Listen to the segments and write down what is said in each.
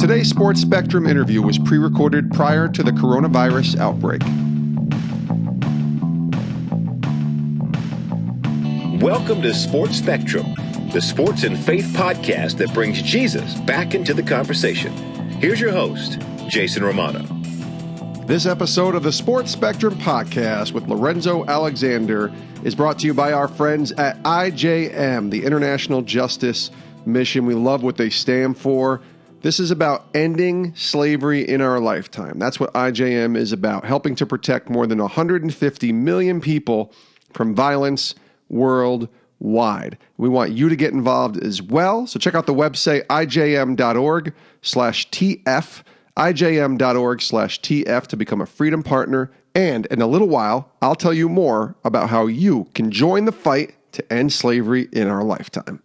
Today's Sports Spectrum interview was pre-recorded prior to the coronavirus outbreak. Welcome to Sports Spectrum, the sports and faith podcast that brings Jesus back into the conversation. Here's your host, Jason Romano. This episode of the Sports Spectrum podcast with Lorenzo Alexander is brought to you by our friends at IJM, the International Justice Mission. We love what they stand for. This is about ending slavery in our lifetime. That's what IJM is about, helping to protect more than 150 million people from violence worldwide. We want you to get involved as well. So check out the website, ijm.org/TF, ijm.org/TF to become a Freedom Partner. And in a little while, I'll tell you more about how you can join the fight to end slavery in our lifetime.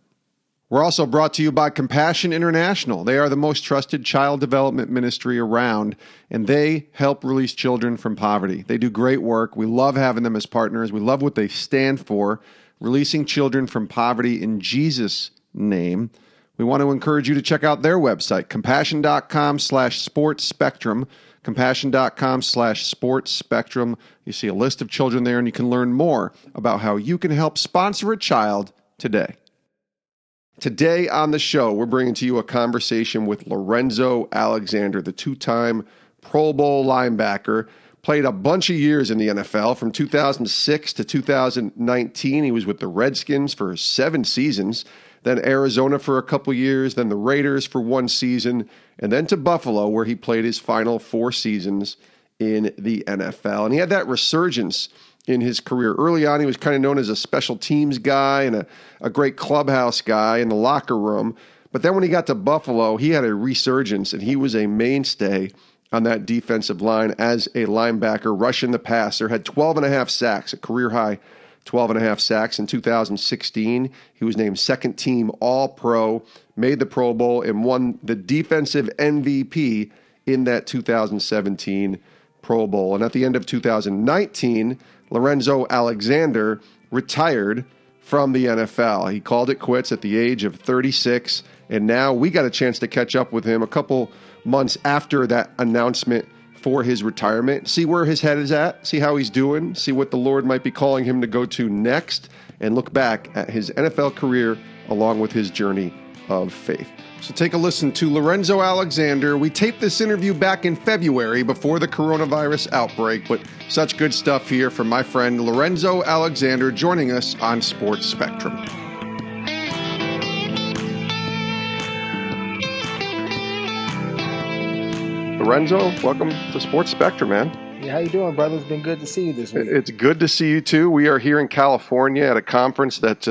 We're also brought to you by Compassion International. They are the most trusted child development ministry around, and they help release children from poverty. They do great work. We love having them as partners. We love what they stand for, releasing children from poverty in Jesus' name. We want to encourage you to check out their website, compassion.com/sportsspectrum, compassion.com/sportsspectrum. You see a list of children there, and you can learn more about how you can help sponsor a child today. Today on the show, we're bringing to you a conversation with Lorenzo Alexander, the two-time Pro Bowl linebacker, played a bunch of years in the NFL from 2006 to 2019. He was with the Redskins for 7 seasons, then Arizona for a couple years, then the Raiders for 1 season, and then to Buffalo, where he played his final 4 seasons in the NFL. And he had that resurgence in his career. Early on, he was kind of known as a special teams guy and a great clubhouse guy in the locker room. But then when he got to Buffalo, he had a resurgence, and he was a mainstay on that defensive line as a linebacker, rushing the passer, had 12.5 sacks, a career-high 12.5 sacks in 2016. He was named second-team All-Pro, made the Pro Bowl, and won the defensive MVP in that 2017 Pro Bowl. And at the end of 2019, Lorenzo Alexander retired from the NFL. He called it quits at the age of 36, and now we got a chance to catch up with him a couple months after that announcement for his retirement, see where his head is at, see how he's doing, see what the Lord might be calling him to go to next, and look back at his NFL career along with his journey of faith. So take a listen to Lorenzo Alexander. We taped this interview back in February before the coronavirus outbreak, but such good stuff here from my friend Lorenzo Alexander joining us on Sports Spectrum. Lorenzo, welcome to Sports Spectrum, man. Yeah, how you doing, brother? It's been good to see you this week. It's good to see you, too. We are here in California at a conference that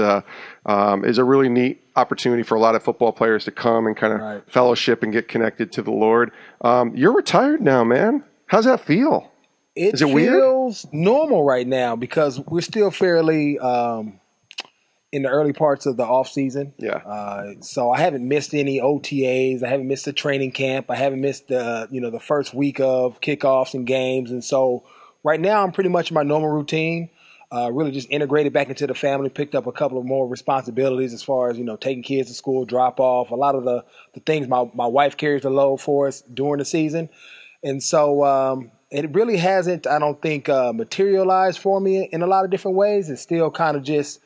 is a really neat opportunity for a lot of football players to come and kind of fellowship and get connected to the Lord. You're retired now, man. How's that feel? Is it weird? It feels normal right now because we're still fairly in the early parts of the off season. Yeah. So I haven't missed any OTAs. I haven't missed the training camp. I haven't missed the first week of kickoffs and games. And so right now I'm pretty much in my normal routine. Really just integrated back into the family, picked up a couple of more responsibilities as far as, taking kids to school, drop off, a lot of the things my wife carries the load for us during the season. And so it really hasn't, I don't think, materialized for me in a lot of different ways. It's still kind of just,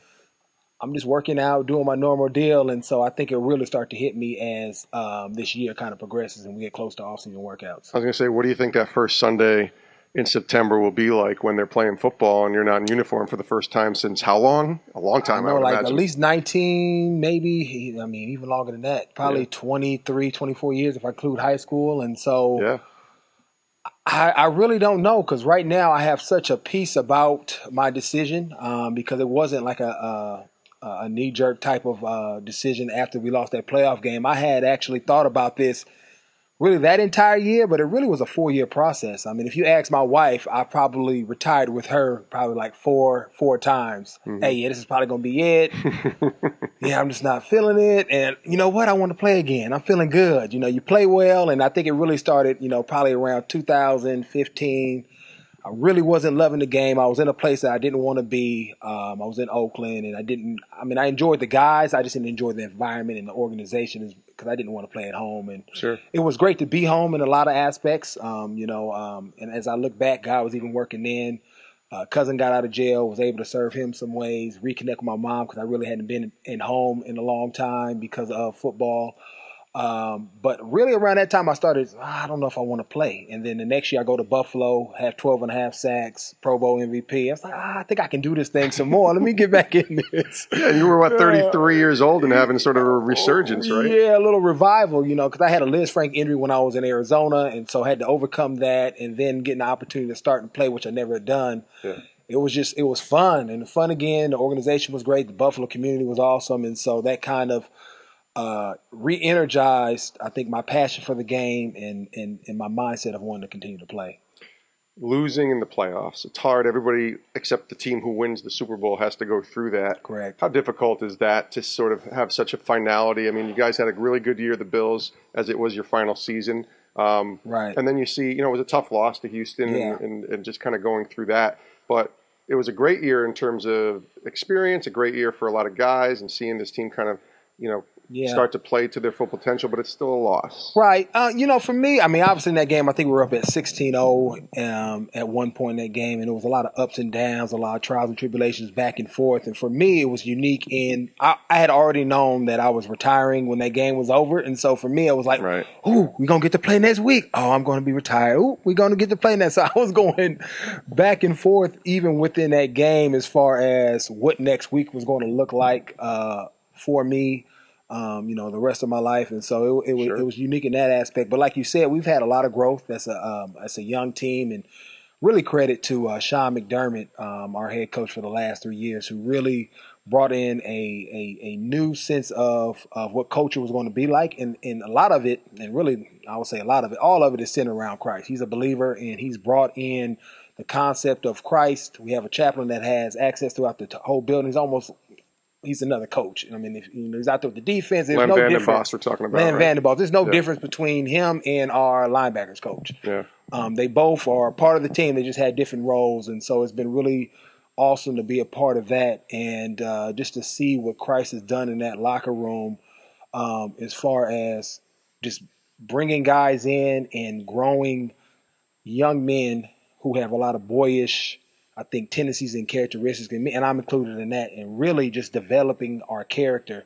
I'm just working out, doing my normal deal. And so I think it'll really start to hit me as this year kind of progresses and we get close to off-season workouts. I was going to say, what do you think that first Sunday in September will be like when they're playing football and you're not in uniform for the first time since how long? A long time, I would imagine. At least 19, maybe, even longer than that. Probably 23, 24 years if I include high school. And so I really don't know because right now I have such a peace about my decision because it wasn't like a knee-jerk type of decision after we lost that playoff game. I had actually thought about this really that entire year, but it really was a 4-year process. I mean, if you ask my wife, I probably retired with her probably like four times. Mm-hmm. Hey, this is probably going to be it. Yeah, I'm just not feeling it. And you know what? I want to play again. I'm feeling good. You play well. And I think it really started, probably around 2015. I really wasn't loving the game. I was in a place that I didn't want to be. I was in Oakland, and I enjoyed the guys. I just didn't enjoy the environment and the organization because I didn't want to play at home. And Sure. It was great to be home in a lot of aspects. And as I look back, God was even working then. Cousin got out of jail, was able to serve him some ways, reconnect with my mom because I really hadn't been in home in a long time because of football. But really around that time I started, I don't know if I want to play. And then the next year I go to Buffalo, have 12.5 sacks, Pro Bowl MVP. I was like, I think I can do this thing some more. Let me get back in this. Yeah, you were, 33 years old and having sort of a resurgence, right? Yeah, a little revival, because I had a Liz Frank injury when I was in Arizona, and so I had to overcome that and then getting the opportunity to start and play, which I never had done. Yeah. It was fun and fun again. The organization was great. The Buffalo community was awesome. And so that kind of re-energized, I think, my passion for the game and my mindset of wanting to continue to play. Losing in the playoffs, it's hard. Everybody except the team who wins the Super Bowl has to go through that. Correct. How difficult is that to sort of have such a finality? I mean, you guys had a really good year, the Bills, as it was your final season. Right. And then you see, it was a tough loss to Houston and just kind of going through that. But it was a great year in terms of experience, a great year for a lot of guys, and seeing this team kind of, start to play to their full potential, but it's still a loss. Right. For me, obviously in that game, I think we were up at 16-0 at one point in that game, and it was a lot of ups and downs, a lot of trials and tribulations back and forth. And for me, it was unique in I had already known that I was retiring when that game was over. And so for me, it was like, right. Ooh, we're going to get to play next week. Oh, I'm going to be retired. Ooh, we're going to get to play next. So I was going back and forth even within that game as far as what next week was going to look like for me. The rest of my life. And so it was unique in that aspect. But like you said, we've had a lot of growth. That's a young team, and really credit to Sean McDermott, our head coach for the last 3 years, who really brought in a new sense of what culture was going to be like. And a lot of it, and really I would say a lot of it, all of it is centered around Christ. He's a believer, and he's brought in the concept of Christ. We have a chaplain that has access throughout the whole building. He's another coach. I mean, if he's out there with the defense, there's no difference. We're talking about Len right? Vandenbosch. There's no difference between him and our linebackers coach. Yeah. They both are part of the team. They just had different roles, and so it's been really awesome to be a part of that and just to see what Christ has done in that locker room as far as just bringing guys in and growing young men who have a lot of boyish, I think, tendencies and characteristics, and I'm included in that, and really just developing our character.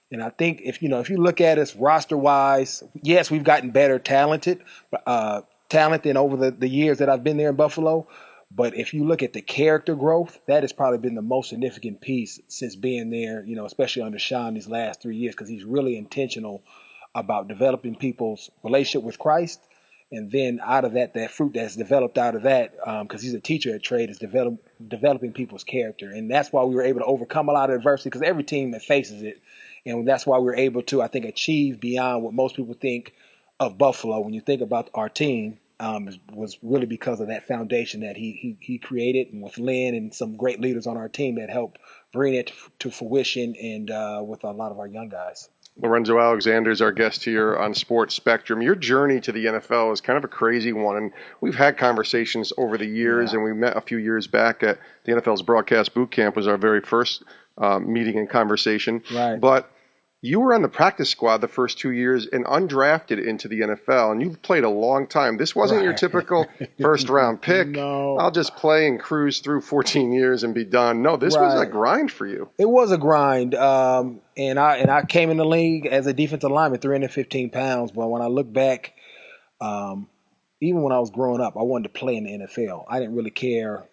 And I think if you look at us roster-wise, yes, we've gotten better talent than over the years that I've been there in Buffalo. But if you look at the character growth, that has probably been the most significant piece since being there, especially under Sean these last 3 years, because he's really intentional about developing people's relationship with Christ. And then out of that fruit that's developed out of that, because he's a teacher at trade, is developing people's character. And that's why we were able to overcome a lot of adversity, because every team that faces it. And that's why we were able to, I think, achieve beyond what most people think of Buffalo. When you think about our team, was really because of that foundation that he created, and with Lynn and some great leaders on our team that helped bring it to fruition, and with a lot of our young guys. Lorenzo Alexander is our guest here on Sports Spectrum. Your journey to the NFL is kind of a crazy one, and we've had conversations over the years, and we met a few years back at the NFL's Broadcast Boot Camp was our very first meeting and conversation. Right. But you were on the practice squad the first 2 years and undrafted into the NFL, and you've played a long time. This wasn't your typical first-round pick. No. I'll just play and cruise through 14 years and be done. No, this was a grind for you. It was a grind, and I came in the league as a defensive lineman, 315 pounds. But when I look back, even when I was growing up, I wanted to play in the NFL. I didn't really care,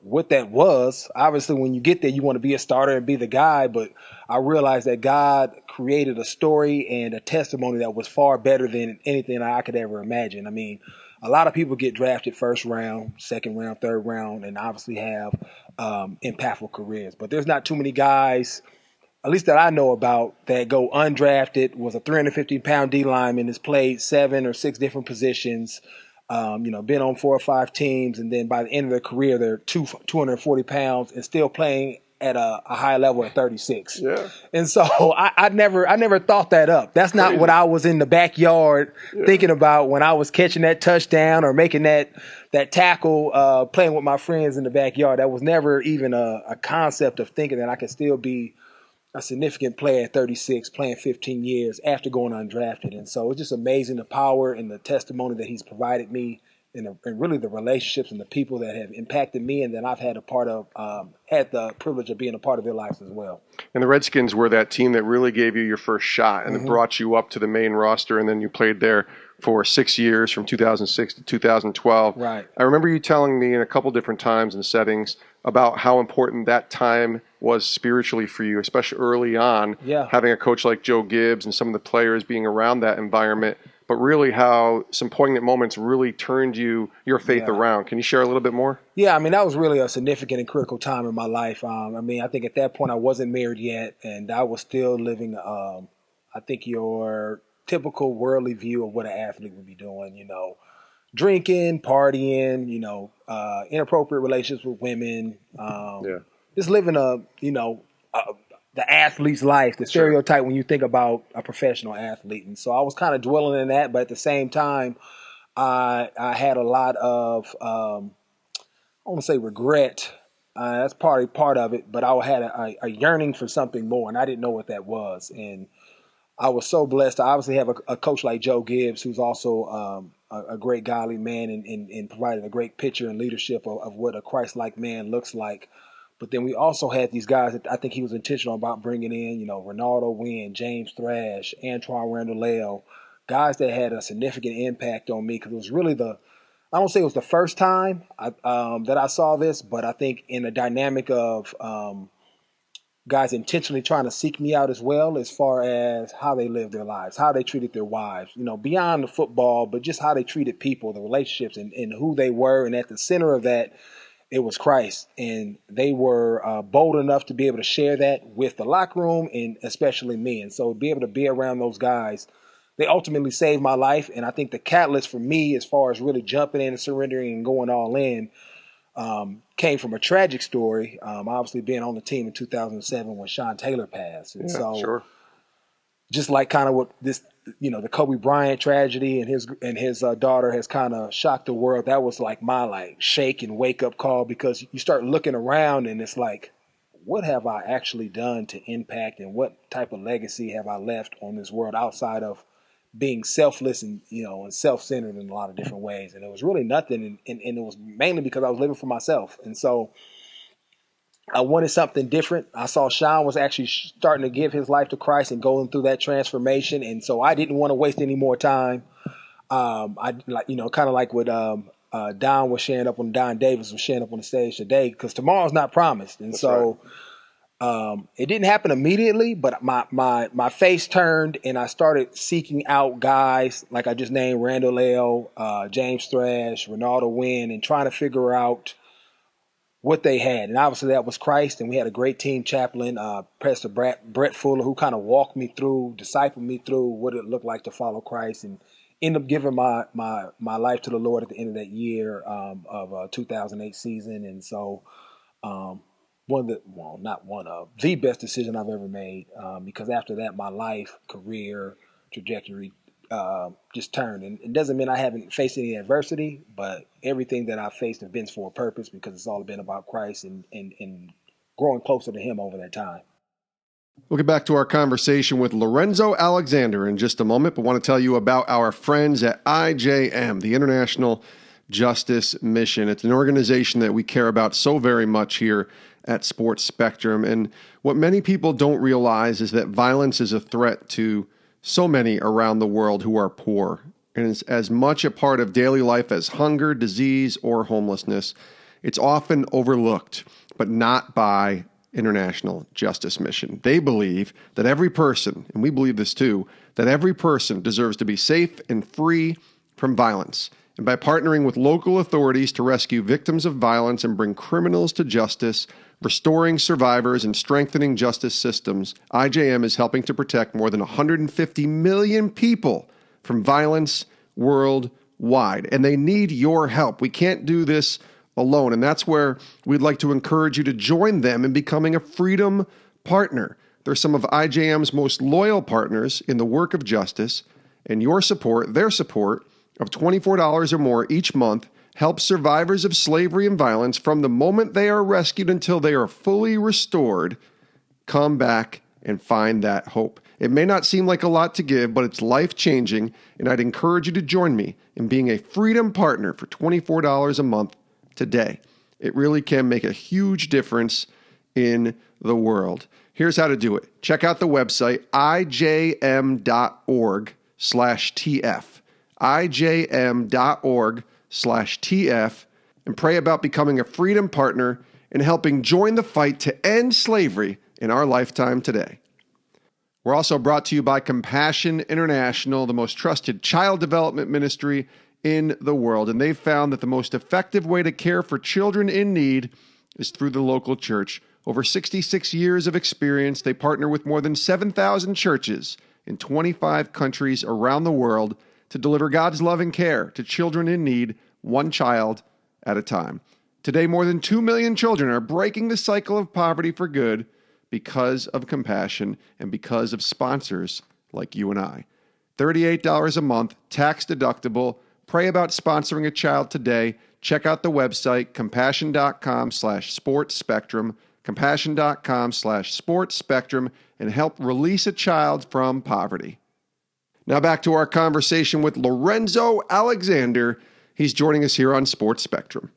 what that was. Obviously, when you get there, you want to be a starter and be the guy. But I realized that God created a story and a testimony that was far better than anything I could ever imagine. I mean, a lot of people get drafted first round, second round, third round, and obviously have impactful careers. But there's not too many guys, at least that I know about, that go undrafted, was a 350-pound D lineman, has played 7 or 6 different positions, been on 4 or 5 teams, and then by the end of their career, they're 240 pounds and still playing at a high level at 36. Yeah. And so I never thought that up. That's not what I was in the backyard thinking about when I was catching that touchdown or making that tackle, playing with my friends in the backyard. That was never even a concept of thinking that I could still be a significant player at 36, playing 15 years after going undrafted. And so it's just amazing the power and the testimony that he's provided me and really the relationships and the people that have impacted me and that I've had had the privilege of being a part of their lives as well. And the Redskins were that team that really gave you your first shot and it brought you up to the main roster, and then you played there for 6 years from 2006 to 2012. Right. I remember you telling me in a couple different times and settings about how important that time was spiritually for you, especially early on, having a coach like Joe Gibbs and some of the players being around that environment, but really how some poignant moments really turned your faith around. Can you share a little bit more? Yeah, I mean, that was really a significant and critical time in my life. I think at that point I wasn't married yet, and I was still living, I think, your typical worldly view of what an athlete would be doing, drinking, partying, inappropriate relationships with women, just living the athlete's life, the stereotype when you think about a professional athlete. And so I was kind of dwelling in that, but at the same time, I had a lot of, I want to say regret. That's probably part of it, but I had a yearning for something more, and I didn't know what that was. And I was so blessed to obviously have a coach like Joe Gibbs, who's also a great godly man and provided a great picture and leadership of what a Christ-like man looks like. But then we also had these guys that I think he was intentional about bringing in, Ronaldo Wynn, James Thrash, Antoine Randall, guys that had a significant impact on me, because it was really I don't say it was the first time that I saw this, but I think in a dynamic of guys intentionally trying to seek me out as well, as far as how they lived their lives, how they treated their wives, beyond the football, but just how they treated people, the relationships and who they were. And at the center of that, it was Christ. And they were bold enough to be able to share that with the locker room and especially me. And so be able to be around those guys, they ultimately saved my life. And I think the catalyst for me, as far as really jumping in and surrendering and going all in, came from a tragic story. Obviously being on the team in 2007 when Sean Taylor passed. And just like kind of what this, the Kobe Bryant tragedy and his daughter has kind of shocked the world. That was like my shake and wake up call, because you start looking around and it's like, what have I actually done to impact, and what type of legacy have I left on this world outside of being selfless and and self-centered in a lot of different ways. And it was really nothing, and it was mainly because I was living for myself. And so I wanted something different. I saw Sean was actually starting to give his life to Christ and going through that transformation, and so I didn't want to waste any more time. Kind of like what Don was sharing up when Don Davis was sharing up on the stage today, because tomorrow's not promised. And it didn't happen immediately, but my face turned and I started seeking out guys like I just named, Randall L., James Thrash, Ronaldo Wynn, and trying to figure out what they had. And obviously that was Christ, and we had a great team chaplain, Pastor Brett Fuller, who kind of walked me through, discipled me through what it looked like to follow Christ, and ended up giving my life to the Lord at the end of that year of 2008 season. And so the best decision I've ever made, because after that, my life, career, trajectory just turned. And it doesn't mean I haven't faced any adversity, but everything that I've faced has been for a purpose, because it's all been about Christ and growing closer to Him over that time. We'll get back to our conversation with Lorenzo Alexander in just a moment, but want to tell you about our friends at IJM, the International Justice Mission. It's an organization that we care about so very much here at Sports Spectrum. And what many people don't realize is that violence is a threat to so many around the world who are poor, and is as much a part of daily life as hunger, disease, or homelessness. It's often overlooked, but not by International Justice Mission. They believe that every person, and we believe this too, that every person deserves to be safe and free from violence. And by partnering with local authorities to rescue victims of violence and bring criminals to justice, restoring survivors and strengthening justice systems, IJM is helping to protect more than 150 million people from violence worldwide. And they need your help. We can't do this alone. And that's where we'd like to encourage you to join them in becoming a Freedom Partner. They're some of IJM's most loyal partners in the work of justice, and your support, their support, of $24 or more each month helps survivors of slavery and violence from the moment they are rescued until they are fully restored come back and find that hope. It may not seem like a lot to give, but it's life-changing, and I'd encourage you to join me in being a Freedom Partner for $24 a month today. It really can make a huge difference in the world. Here's how to do it. Check out the website, ijm.org/TF. ijm.org/TF, and pray about becoming a Freedom Partner and helping join the fight to end slavery in our lifetime today. We're also brought to you by Compassion International, the most trusted child development ministry in the world. And they've found that the most effective way to care for children in need is through the local church. Over 66 years of experience, they partner with more than 7,000 churches in 25 countries around the world to deliver God's love and care to children in need, one child at a time. Today, more than 2 million children are breaking the cycle of poverty for good because of compassion and because of sponsors like you and I. $38 a month, tax deductible. Pray about sponsoring a child today. Check out the website, compassion.com/sportsspectrum, compassion.com/sportsspectrum, and help release a child from poverty. Now back to our conversation with Lorenzo Alexander. He's joining us here on Sports Spectrum.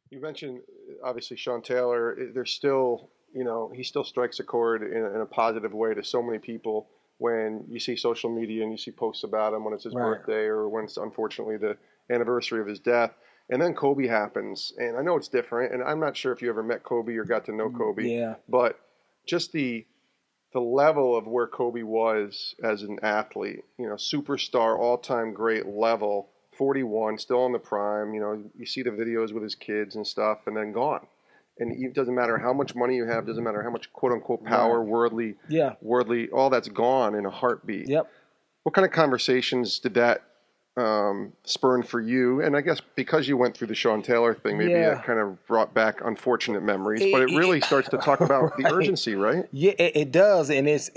You mentioned, obviously, Sean Taylor. There's still, he still strikes a chord in a positive way to so many people when you see social media and you see posts about him when it's his birthday or when it's unfortunately the anniversary of his death. And then Kobe happens, and I know it's different, and I'm not sure if you ever met Kobe or got to know Kobe, but just the level of where Kobe was as an athlete, superstar, all-time great level, 41, still in the prime, you see the videos with his kids and stuff, and then gone. And it doesn't matter how much money you have, doesn't matter how much quote-unquote power, worldly, all that's gone in a heartbeat. Yep. What kind of conversations did that spurn for you? And I guess because you went through the Sean Taylor thing, maybe that kind of brought back unfortunate memories, but it really starts to talk about the urgency, right? Yeah, it does. And it's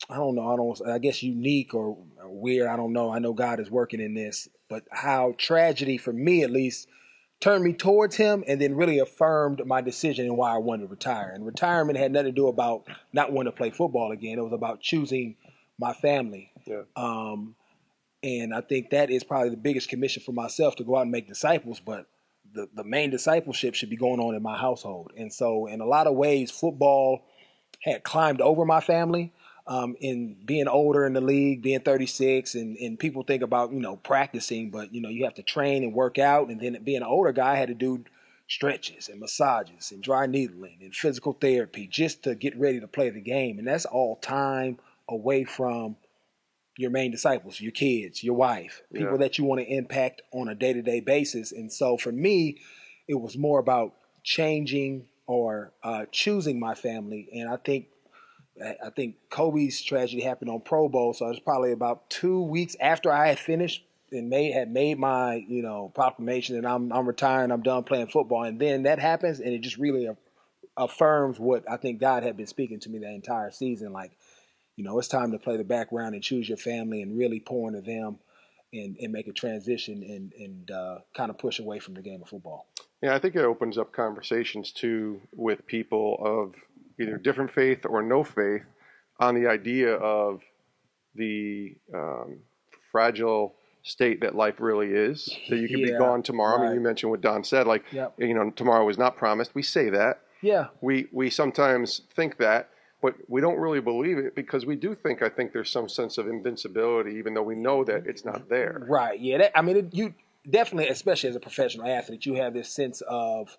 I don't know, I guess unique or weird. I don't know. I know God is working in this, but how tragedy, for me at least, turned me towards him and then really affirmed my decision and why I wanted to retire. And retirement had nothing to do about not wanting to play football again. It was about choosing my family. Yeah. And I think that is probably the biggest commission for myself, to go out and make disciples. But the main discipleship should be going on in my household. And so in a lot of ways, football had climbed over my family. In being older in the league, being 36, and people think about, practicing, but, you have to train and work out. And then being an older guy, I had to do stretches and massages and dry needling and physical therapy just to get ready to play the game. And that's all time away from your main disciples, your kids, your wife, people that you want to impact on a day-to-day basis. And so for me, it was more about changing or choosing my family. And I think Kobe's tragedy happened on Pro Bowl, so it was probably about 2 weeks after I had finished and had made my proclamation that I'm retiring, I'm done playing football, and then that happens, and it just really affirms what I think God had been speaking to me that entire season. Like, it's time to play the background and choose your family and really pour into them and make a transition and kind of push away from the game of football. Yeah, I think it opens up conversations too with people of either different faith or no faith on the idea of the fragile state that life really is, that you could be gone tomorrow. Right. I mean, you mentioned what Don said, like, tomorrow was not promised. We say that. Yeah. We sometimes think that, but we don't really believe it because we do think, I think there's some sense of invincibility, even though we know that it's not there. Right. Yeah. You definitely, especially as a professional athlete, you have this sense of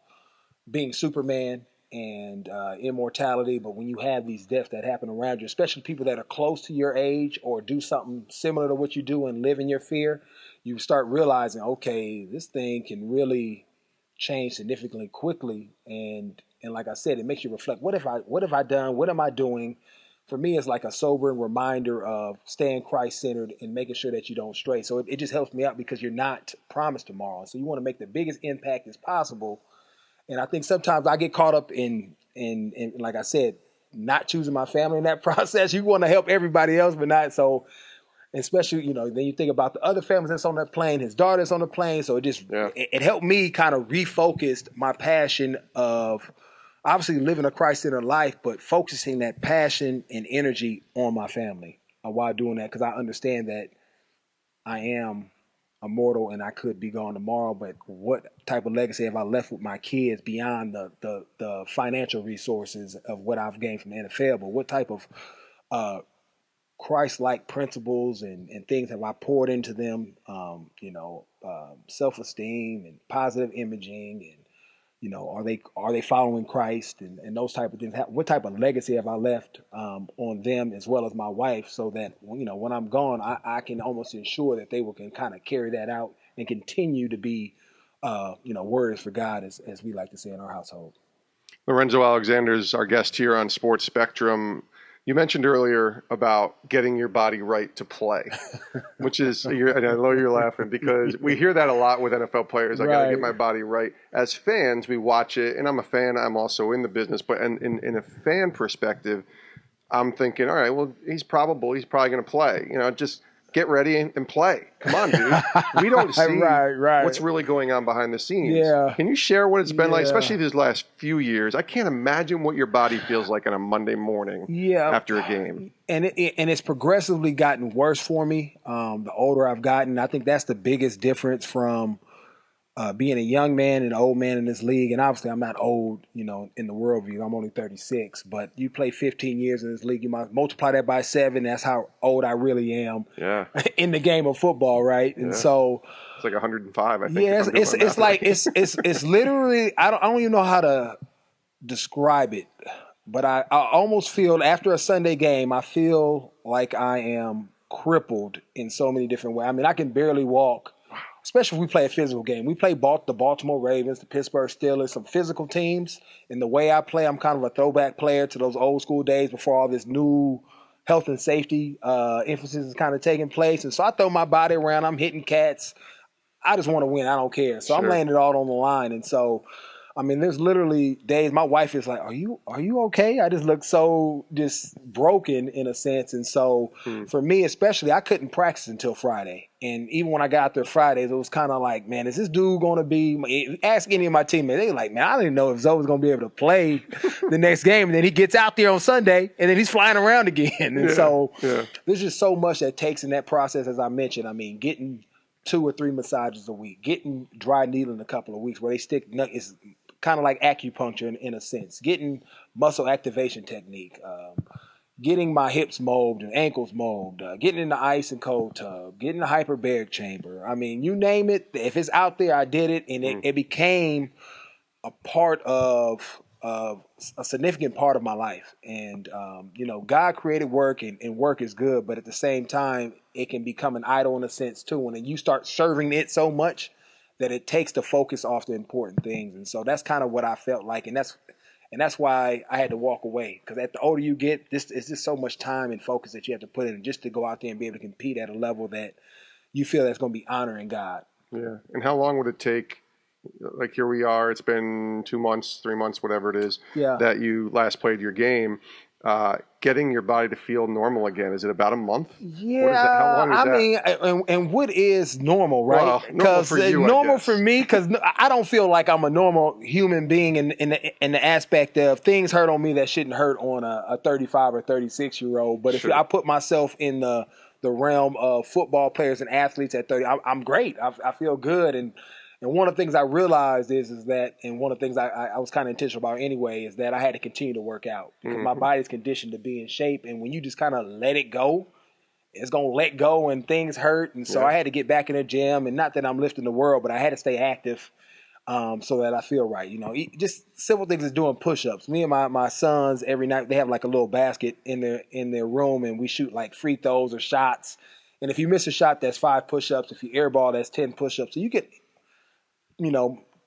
being Superman and immortality. But when you have these deaths that happen around you, especially people that are close to your age or do something similar to what you do and live in your fear, you start realizing, okay, this thing can really change significantly quickly. And like I said, it makes you reflect, what have I done? What am I doing? for me, it's like a sobering reminder of staying Christ-centered and making sure that you don't stray. So it just helps me out because you're not promised tomorrow. So you want to make the biggest impact as possible. And I think sometimes I get caught up in like I said, not choosing my family in that process. You want to help everybody else, but not so. Especially, then you think about the other families that's on that plane, his daughter's on the plane. So it helped me kind of refocus my passion of obviously living a Christ-centered life, but focusing that passion and energy on my family while doing that. Because I understand that I am immortal and I could be gone tomorrow, but what type of legacy have I left with my kids beyond the financial resources of what I've gained from the NFL? But what type of Christ-like principles and things have I poured into them, self-esteem and positive imaging and, are they following Christ and those type of things? What type of legacy have I left on them as well as my wife so that, when I'm gone, I can almost ensure that they can kind of carry that out and continue to be, warriors for God, as we like to say in our household. Lorenzo Alexander is our guest here on Sports Spectrum. You mentioned earlier about getting your body right to play, which is, and I know you're laughing because we hear that a lot with NFL players. I got to get my body right. As fans, we watch it, and I'm a fan. I'm also in the business. But in a fan perspective, I'm thinking, all right, well, he's probably going to play. Just get ready and play. Come on, dude. We don't see what's really going on behind the scenes. Yeah. Can you share what it's been like, especially these last few years? I can't imagine what your body feels like on a Monday morning after a game. And it's progressively gotten worse for me the older I've gotten. I think that's the biggest difference from being a young man and an old man in this league. And obviously I'm not old, in the world view. I'm only 36. But you play 15 years in this league, you might multiply that by 7. That's how old I really am in the game of football, right? And so it's like 105, I think. Yeah, it's like it's literally I don't even know how to describe it. But I almost feel after a Sunday game, I feel like I am crippled in so many different ways. I mean, I can barely walk. Especially if we play a physical game. We play the Baltimore Ravens, the Pittsburgh Steelers, some physical teams. And the way I play, I'm kind of a throwback player to those old school days before all this new health and safety emphasis is kind of taking place. And so I throw my body around. I'm hitting cats. I just want to win. I don't care. So I'm laying it all on the line. And so, I mean, there's literally days my wife is like, are you okay? I just look so just broken in a sense. And so for me, especially, I couldn't practice until Friday. And even when I got there Fridays, it was kind of like, man, is this dude going to be – ask any of my teammates. They were like, man, I didn't know if Zoe was going to be able to play the next game. And then he gets out there on Sunday, and then he's flying around again. And there's just so much that takes in that process, as I mentioned. I mean, getting 2 or 3 massages a week, getting dry needling a couple of weeks where they stick – is kind of like acupuncture in a sense, getting muscle activation technique, getting my hips mowed and ankles mowed, getting in the ice and cold tub, getting the hyperbaric chamber. I mean, you name it. If it's out there, I did it. And it became a part of a significant part of my life. And, God created work and work is good. But at the same time, it can become an idol in a sense too. And then you start serving it so much that it takes the focus off the important things. And so that's kind of what I felt like. And that's why I had to walk away. Because the older you get, it's just so much time and focus that you have to put in just to go out there and be able to compete at a level that you feel that's going to be honoring God. Yeah. And how long would it take? Like here we are, it's been 2 months, 3 months, whatever it is, that you last played your game. Getting your body to feel normal again, is it about a month? Yeah, how long is that? I mean, and what is normal, right? Because normal for me, because I don't feel like I'm a normal human being in the aspect of things hurt on me that shouldn't hurt on a 35 or 36-year-old. But if I put myself in the realm of football players and athletes at 30, I'm great. I feel good. And one of the things I realized is that, and one of the things I was kind of intentional about anyway, is that I had to continue to work out because my body's conditioned to be in shape. And when you just kind of let it go, it's going to let go and things hurt. And so I had to get back in the gym. And not that I'm lifting the world, but I had to stay active so that I feel right. Just simple things as doing push-ups. Me and my sons, every night, they have like a little basket in their room, and we shoot like free throws or shots. And if you miss a shot, that's 5 push-ups. If you airball, that's 10 push-ups. So you get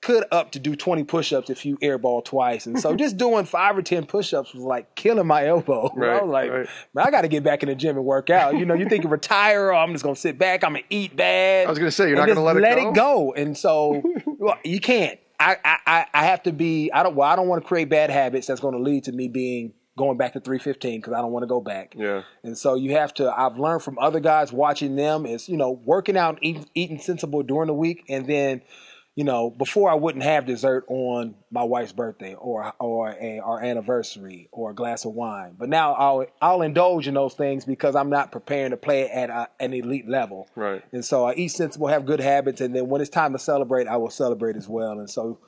could up to do 20 push-ups if you airball twice. And so just doing 5 or 10 push-ups was like killing my elbow. Right, I was like, right. man, I got to get back in the gym and work out. You know, you think you retire, or I'm just going to sit back, I'm going to eat bad. I was going to say, you're not and going to just let it go. And so well, you can't. I have to be, I don't want to create bad habits that's going to lead to me going back to 315 because I don't want to go back. Yeah. And so you have to, I've learned from other guys watching them is, you know, working out, eating sensible during the week. And then, you know, before I wouldn't have dessert on my wife's birthday or our anniversary or a glass of wine. But now I'll indulge in those things because I'm not preparing to play at an elite level. Right. And so I eat sensible, have good habits, and then when it's time to celebrate, I will celebrate as well. And so,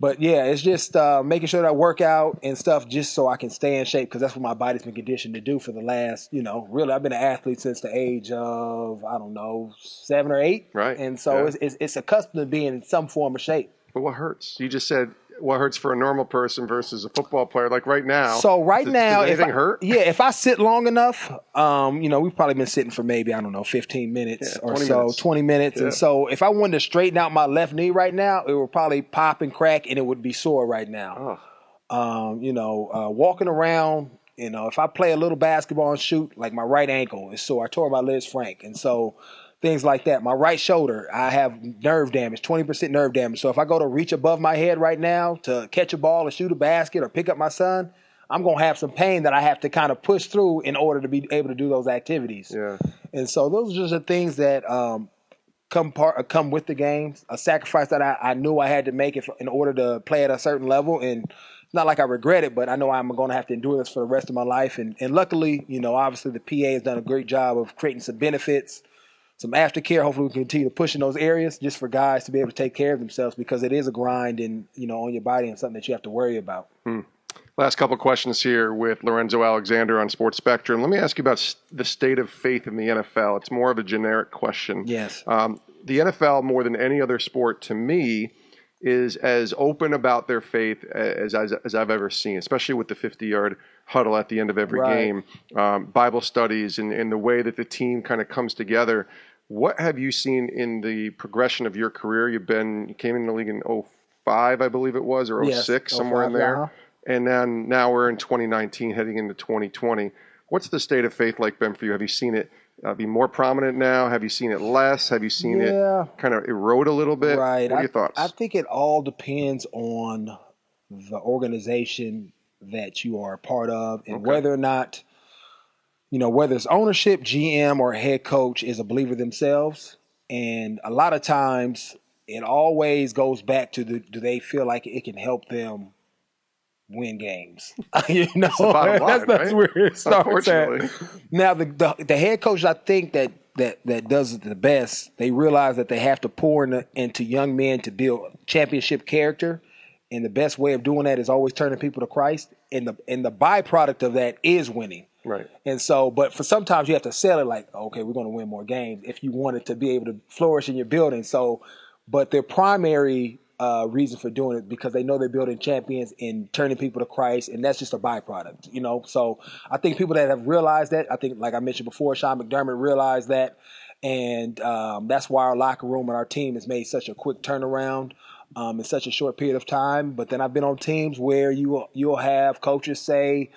but yeah, it's just making sure that I work out and stuff just so I can stay in shape because that's what my body's been conditioned to do for the last, you know, really I've been an athlete since the age of, I don't know, 7 or 8. Right. And so Yeah. it's accustomed to being in some form of shape. But what hurts? You just said what hurts for a normal person versus a football player. Like right now. So right now, does anything hurt? Yeah, if I sit long enough, you know, we've probably been sitting for maybe, I don't know, 15 minutes or 20 so, minutes. 20 minutes. Yeah. And so if I wanted to straighten out my left knee right now, it would probably pop and crack and it would be sore right now. Oh. You know, walking around, you know, if I play a little basketball and shoot, like my right ankle is sore. I tore my Liz Frank. And so things like that. My right shoulder, I have nerve damage, 20% nerve damage. So if I go to reach above my head right now to catch a ball or shoot a basket or pick up my son, I'm going to have some pain that I have to kind of push through in order to be able to do those activities. Yeah. And so those are just the things that come with the games, a sacrifice that I knew I had to make in order to play at a certain level. And it's not like I regret it, but I know I'm going to have to endure this for the rest of my life. And luckily, you know, obviously the PA has done a great job of creating some benefits, some aftercare. Hopefully we can continue to push in those areas just for guys to be able to take care of themselves because it is a grind and, you know, on your body and something that you have to worry about. Last couple of questions here with Lorenzo Alexander on Sports Spectrum. Let me ask you about the state of faith in the NFL. It's more of a generic question. Yes. The NFL, more than any other sport to me, is as open about their faith as I've ever seen, especially with the 50-yard huddle at the end of every game, Bible studies, and the way that the team kind of comes together. What have you seen in the progression of your career? You came in the league in 05, I believe it was, or 06, somewhere in there. And then now we're in 2019, heading into 2020. What's the state of faith like been for you? Have you seen it be more prominent now? Have you seen it less? Have you seen it kind of erode a little bit? Right. What are your thoughts? I think it all depends on the organization that you are a part of and whether or not, you know, whether it's ownership, GM, or head coach is a believer themselves. And a lot of times it always goes back to do they feel like it can help them win games? You know, that's the bottom line, that's where it starts at. Now, the head coach, I think that does it the best, they realize that they have to pour into young men to build championship character. And the best way of doing that is always turning people to Christ. And the byproduct of that is winning. Right. And so, but for sometimes you have to sell it like, okay, we're going to win more games if you wanted to be able to flourish in your building. So, but their primary reason for doing it because they know they're building champions and turning people to Christ, and that's just a byproduct, you know. So I think people that have realized that, I think, like I mentioned before, Sean McDermott realized that, and that's why our locker room and our team has made such a quick turnaround in such a short period of time. But then I've been on teams where you'll have coaches say,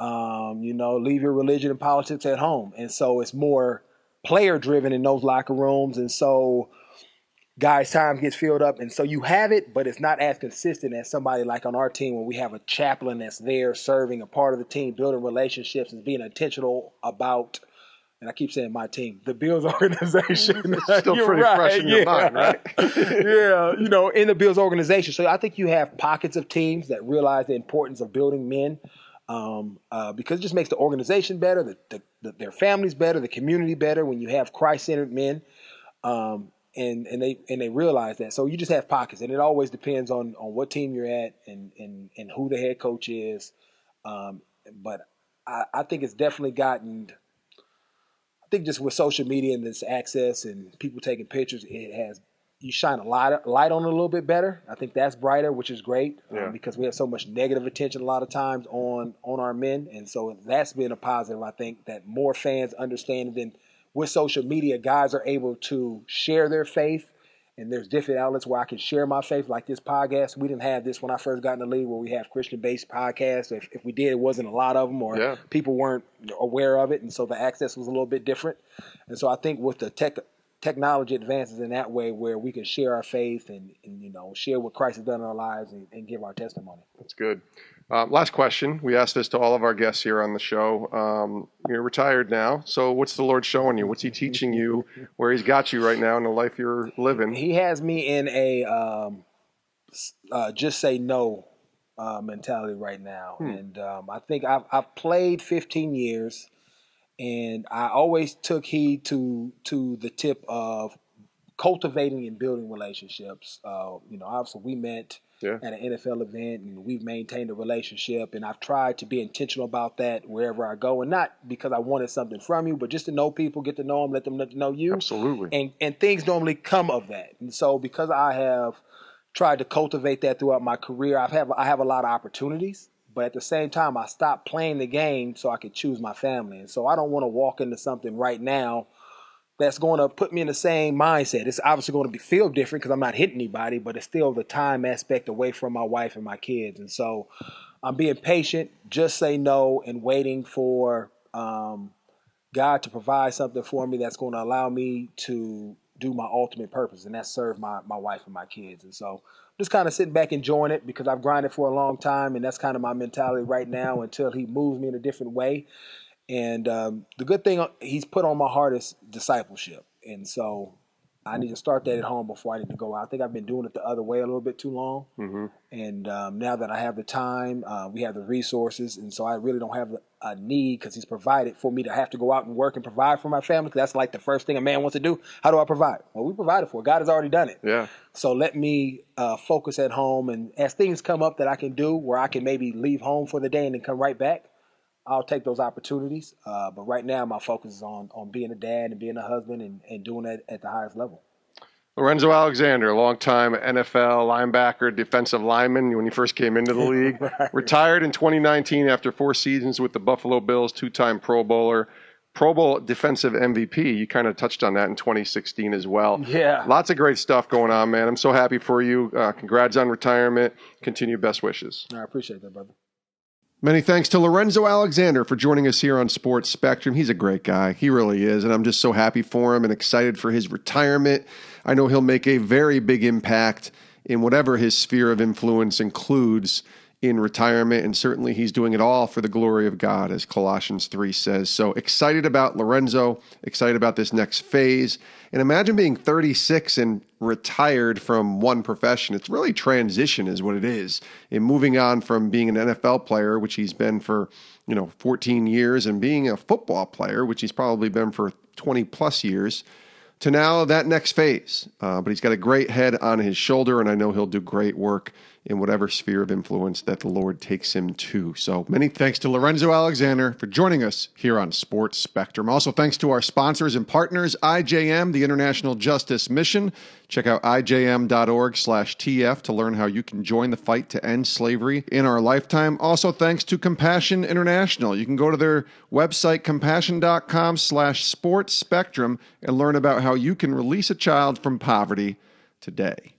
you know, leave your religion and politics at home, and so it's more player driven in those locker rooms, and so guys' time gets filled up, and so you have it, but it's not as consistent as somebody like on our team when we have a chaplain that's there serving a part of the team, building relationships and being intentional about, and I keep saying my team, the Bills organization. It's still pretty fresh in your mind, right? Yeah, you know, in the Bills organization. So I think you have pockets of teams that realize the importance of building men because it just makes the organization better, their families better, the community better when you have Christ-centered men. And they realize that. So you just have pockets, and it always depends on what team you're at and who the head coach is. But I think it's definitely gotten. I think just with social media and this access and people taking pictures, you shine a light on it a little bit better. I think that's brighter, which is great because we have so much negative attention a lot of times on our men, and so that's been a positive. I think that more fans understand than. With social media, guys are able to share their faith And there's different outlets where I can share my faith, like this podcast. We didn't have this when I first got in the league, where we have Christian-based podcasts. If we did, it wasn't a lot of them, or people weren't aware of it, and so the access was a little bit different. And so I think with the technology advances in that way, where we can share our faith and share what Christ has done in our lives and give our testimony. That's good. Last question. We ask this to all of our guests here on the show. You're retired now, so what's the Lord showing you? What's he teaching you, where he's got you right now in the life you're living? He has me in a just say no mentality right now. And I think I've played 15 years, and I always took heed to the tip of cultivating and building relationships. Obviously we met at an NFL event, and we've maintained a relationship, and I've tried to be intentional about that wherever I go, and not because I wanted something from you, but just to know people, get to know them, let them know you. Absolutely. And things normally come of that. And so because I have tried to cultivate that throughout my career, I have a lot of opportunities, but at the same time, I stopped playing the game so I could choose my family. And so I don't want to walk into something right now that's going to put me in the same mindset. It's obviously going to feel different because I'm not hitting anybody, but it's still the time aspect away from my wife and my kids. And so I'm being patient, just say no, and waiting for God to provide something for me that's going to allow me to do my ultimate purpose, and that's serve my wife and my kids. And so just kind of sitting back enjoying it, because I've grinded for a long time, and that's kind of my mentality right now until he moves me in a different way. And the good thing he's put on my heart is discipleship. And so I need to start that at home before I need to go out. I think I've been doing it the other way a little bit too long. Mm-hmm. And now that I have the time, we have the resources. And so I really don't have a need, because he's provided for me to have to go out and work and provide for my family. Because that's like the first thing a man wants to do. How do I provide? Well, we provided for it. God has already done it. Yeah. So let me focus at home. And as things come up that I can do, where I can maybe leave home for the day and then come right back, I'll take those opportunities. But right now, my focus is on being a dad and being a husband and doing that at the highest level. Lorenzo Alexander, longtime NFL linebacker, defensive lineman when he first came into the league. Right. Retired in 2019 after 4 seasons with the Buffalo Bills, 2-time Pro Bowler, Pro Bowl defensive MVP. You kind of touched on that in 2016 as well. Yeah. Lots of great stuff going on, man. I'm so happy for you. Congrats on retirement. Continue, best wishes. I appreciate that, brother. Many thanks to Lorenzo Alexander for joining us here on Sports Spectrum. He's a great guy. He really is. And I'm just so happy for him and excited for his retirement. I know he'll make a very big impact in whatever his sphere of influence includes in retirement. And certainly he's doing it all for the glory of God, as Colossians 3 says. So excited about Lorenzo, excited about this next phase. And imagine being 36 and retired from one profession. It's really transition is what it is. And moving on from being an NFL player, which he's been for, 14 years, and being a football player, which he's probably been for 20 plus years, to now that next phase. But he's got a great head on his shoulder, and I know he'll do great work in whatever sphere of influence that the Lord takes him to. So many thanks to Lorenzo Alexander for joining us here on Sports Spectrum. Also, thanks to our sponsors and partners, IJM, the International Justice Mission. Check out ijm.org/TF to learn how you can join the fight to end slavery in our lifetime. Also, thanks to Compassion International. You can go to their website, compassion.com/sports spectrum, and learn about how you can release a child from poverty today.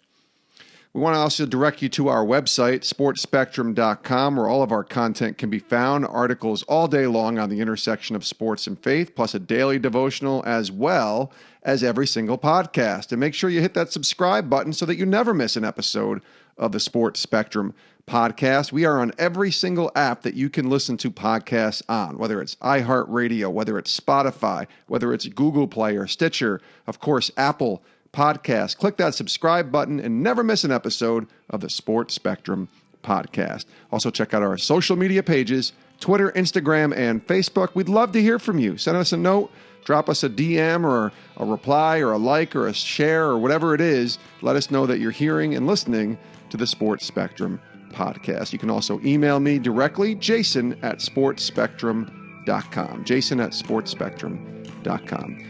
We want to also direct you to our website, sportspectrum.com, where all of our content can be found, articles all day long on the intersection of sports and faith, plus a daily devotional, as well as every single podcast. And make sure you hit that subscribe button so that you never miss an episode of the Sports Spectrum podcast. We are on every single app that you can listen to podcasts on, whether it's iHeartRadio, whether it's Spotify, whether it's Google Play or Stitcher, of course, Apple Podcast. Click that subscribe button and never miss an episode of the Sports Spectrum podcast. Also, check out our social media pages, Twitter, Instagram, and Facebook. We'd love to hear from you. Send us a note, drop us a DM or a reply or a like or a share or whatever it is. Let us know that you're hearing and listening to the Sports Spectrum podcast. You can also email me directly, jason@sportspectrum.com. jason@sportspectrum.com.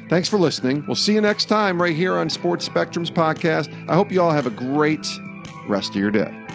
Thanks for listening. We'll see you next time right here on Sports Spectrum's podcast. I hope you all have a great rest of your day.